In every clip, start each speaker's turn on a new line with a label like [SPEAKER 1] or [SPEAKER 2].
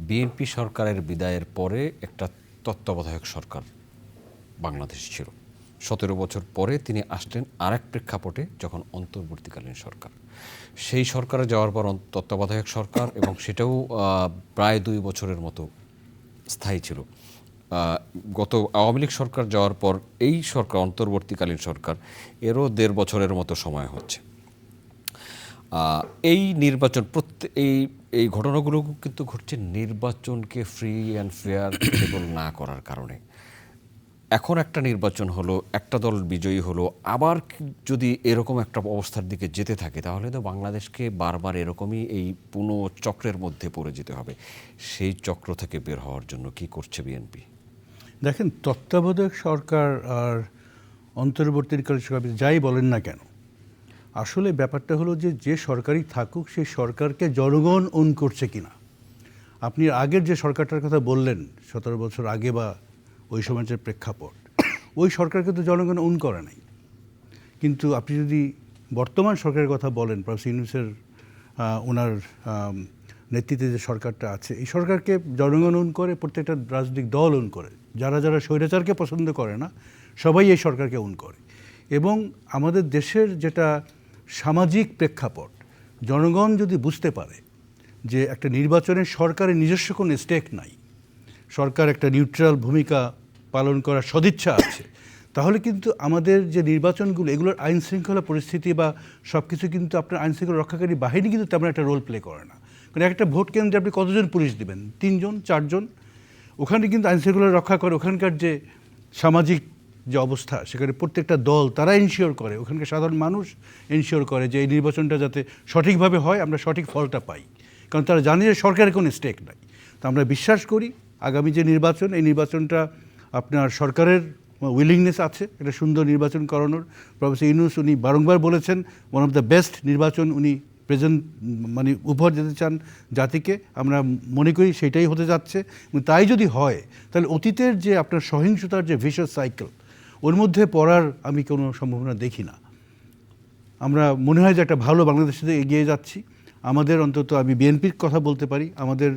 [SPEAKER 1] BNP সরকারের বিদায়ের পরে একটা তত্ত্বাবধায়ক সরকার বাংলাদেশ ছিল। ১৭ বছর পরে তিনি আসলেন আরেক প্রেক্ষাপটে, যখন অন্তর্বর্তীকালীন সরকার। সেই সরকারে যাওয়ার পর তত্ত্বাবধায়ক সরকার, এবং সেটাও প্রায় ২ বছরের মতো স্থায়ী ছিল। গত আওয়ামী লীগ সরকার যাওয়ার পর এই সরকার, অন্তর্বর্তীকালীন সরকার, এরও ১.৫ বছরের মতো সময় হচ্ছে। এই নির্বাচন এই ঘটনাগুলো কিন্তু ঘটছে নির্বাচনকে ফ্রি অ্যান্ড ফেয়ার ক্রেডিবল না করার কারণে। এখন একটা নির্বাচন হলো, একটা দল বিজয়ী হলো, আবার যদি এরকম একটা অবস্থার দিকে যেতে থাকে, তাহলে তো বাংলাদেশকে বারবার এরকমই এই পুনঃচক্রের মধ্যে পড়ে যেতে হবে। সেই চক্র থেকে বের হওয়ার জন্য কি করছে বিএনপি?
[SPEAKER 2] দেখেন, তত্ত্বাবধায়ক সরকার আর অন্তর্বর্তীকালীন সরকার যাই বলেন না কেন, আসলে ব্যাপারটা হলো যে সরকারই থাকুক, সেই সরকারকে জনগণ ওন করছে কিনা। আপনি আগের যে সরকারটার কথা বললেন ১৭ বছর আগে বা ওই সময়ের যে প্রেক্ষাপট, ওই সরকারকে তো জনগণ ওন করে নাই। কিন্তু আপনি যদি বর্তমান সরকারের কথা বলেন, প্রফেসর ইউনূসের ওনার নেতৃত্বে যে সরকারটা আছে, এই সরকারকে জনগণ ওন করে, প্রত্যেকটা রাজনৈতিক দল ওন করে। যারা যারা স্বৈরাচারকে পছন্দ করে না, সবাই এই সরকারকে ওন করে। এবং আমাদের দেশের যেটা সামাজিক প্রেক্ষাপট, জনগণ যদি বুঝতে পারে যে একটা নির্বাচনে সরকারের নিজস্ব কোনো স্টেক নাই, সরকার একটা নিউট্রাল ভূমিকা পালন করার সদিচ্ছা আছে, তাহলে কিন্তু আমাদের যে নির্বাচনগুলো, এগুলোর আইন শৃঙ্খলা পরিস্থিতি বা সব কিছু কিন্তু আপনার আইন শৃঙ্খলা রক্ষাকারী বাহিনী কিন্তু তেমন একটা রোল প্লে করে না। কারণ একটা ভোট কেন্দ্রে আপনি কতজন পুলিশ দিবেন? ৩ জন ৪ জন। ওখানে কিন্তু আইন শৃঙ্খলা রক্ষা করে ওখানকার যে সামাজিক যে অবস্থা, সেখানে প্রত্যেকটা দল তারা এনশিওর করে, ওখানকার সাধারণ মানুষ এনশিওর করে যে এই নির্বাচনটা যাতে সঠিকভাবে হয়, আমরা সঠিক ফলটা পাই। কারণ তারা জানে যে সরকারের কোনো স্টেক নাই। তো আমরা বিশ্বাস করি আগামী যে নির্বাচন, এই নির্বাচনটা আপনার সরকারের উইলিংনেস আছে একটা সুন্দর নির্বাচন করানোর। প্রফেসর ইউনূস উনি বারংবার বলেছেন ওয়ান অফ দ্য বেস্ট নির্বাচন উনি প্রেজেন্ট মানে উপহার দিতে চান জাতিকে। আমরা মনে করি সেটাই হতে যাচ্ছে। তাই যদি হয়, তাহলে অতীতের যে আপনার সহিংসতার যে ভিশাস সাইকেল, ওর মধ্যে পড়ার আমি কোনো সম্ভাবনা দেখি না। আমরা মনে হয় যে একটা ভালো বাংলাদেশে এগিয়ে যাচ্ছি। আমাদের অন্তত, আমি বিএনপির কথা বলতে পারি, আমাদের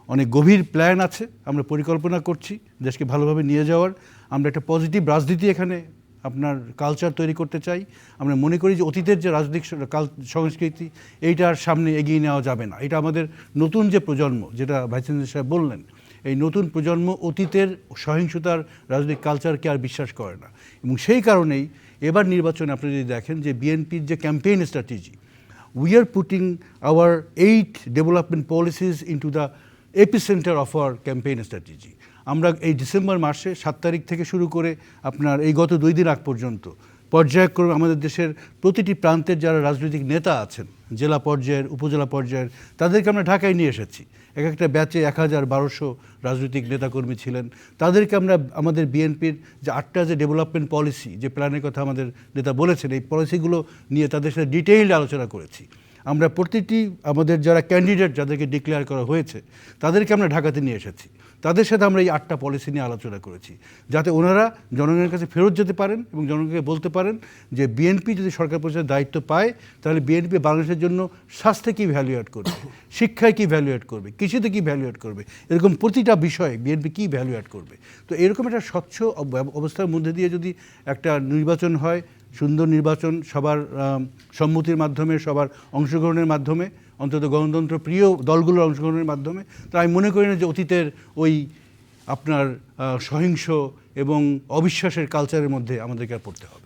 [SPEAKER 2] অনেক গভীর প্ল্যান আছে, আমরা পরিকল্পনা করছি দেশকে ভালোভাবে নিয়ে যাওয়ার। আমরা একটা পজিটিভ রাজনীতি এখানে আপনার কালচার তৈরি করতে চাই। আমরা মনে করি যে অতীতের যে রাজনৈতিক সংস্কৃতি, এইটার সামনে এগিয়ে নেওয়া যাবে না। এটা আমাদের নতুন যে প্রজন্ম, যেটা ভাইস চ্যান্সেলর সাহেব বললেন, এই নতুন প্রজন্ম অতীতের সহিংসতার রাজনৈতিক কালচারকে আর বিশ্বাস করে না। এবং সেই কারণেই এবার নির্বাচনে আপনি যদি দেখেন যে বিএনপির যে campaign strategy, we are putting our 8 development policies into the epicenter of our campaign strategy. আমরা এই ডিসেম্বর মাসে 7 তারিখ থেকে শুরু করে আপনার এই গত 2 দিন আগ পর্যন্ত পর্যায়ক্রমে আমাদের দেশের প্রতিটি প্রান্তের যারা রাজনৈতিক নেতা আছেন, জেলা পর্যায়ের, উপজেলা পর্যায়ের, তাদেরকে আমরা ঢাকায় নিয়ে এসেছি। এক একটা ব্যাচে 1000-1200 রাজনৈতিক নেতাকর্মী ছিলেন। তাদেরকে আমরা আমাদের বিএনপির যে 8টা যে ডেভেলপমেন্ট পলিসি, যে প্ল্যানের কথা আমাদের নেতা বলেছেন, এই পলিসিগুলো নিয়ে তাদের সাথে ডিটেইলড আলোচনা করেছি। আমরা প্রতিটি আমাদের যারা ক্যান্ডিডেট, যাদেরকে ডিক্লেয়ার করা হয়েছে, তাদেরকে আমরা ঢাকাতে নিয়ে এসেছি। তাদের সাথে আমরা এই 8টা পলিসি নিয়ে আলোচনা করেছি, যাতে ওনারা জনগণের কাছে ফেরত যেতে পারেন এবং জনগণকে বলতে পারেন যে বিএনপি যদি সরকার পরিচালনার দায়িত্ব পায়, তাহলে বিএনপি বাংলাদেশের জন্য স্বাস্থ্যে কী ভ্যালু অ্যাড করবে, শিক্ষায় কী ভ্যালু অ্যাড করবে, কৃষিতে কী ভ্যালু অ্যাড করবে, এরকম প্রতিটা বিষয়ে বিএনপি কী ভ্যালু অ্যাড করবে। তো এরকম একটা স্বচ্ছ অবস্থার মধ্যে দিয়ে যদি একটা নির্বাচন হয়, সুন্দর নির্বাচন, সবার সম্মতির মাধ্যমে, সবার অংশগ্রহণের মাধ্যমে, অন্তত গণতন্ত্র প্রিয় দলগুলোর অংশগ্রহণের মাধ্যমে, তো আমি মনে করি না যে অতীতের ওই আপনার সহিংস এবং অবিশ্বাসের কালচারের মধ্যে আমাদেরকে আর পড়তে হবে।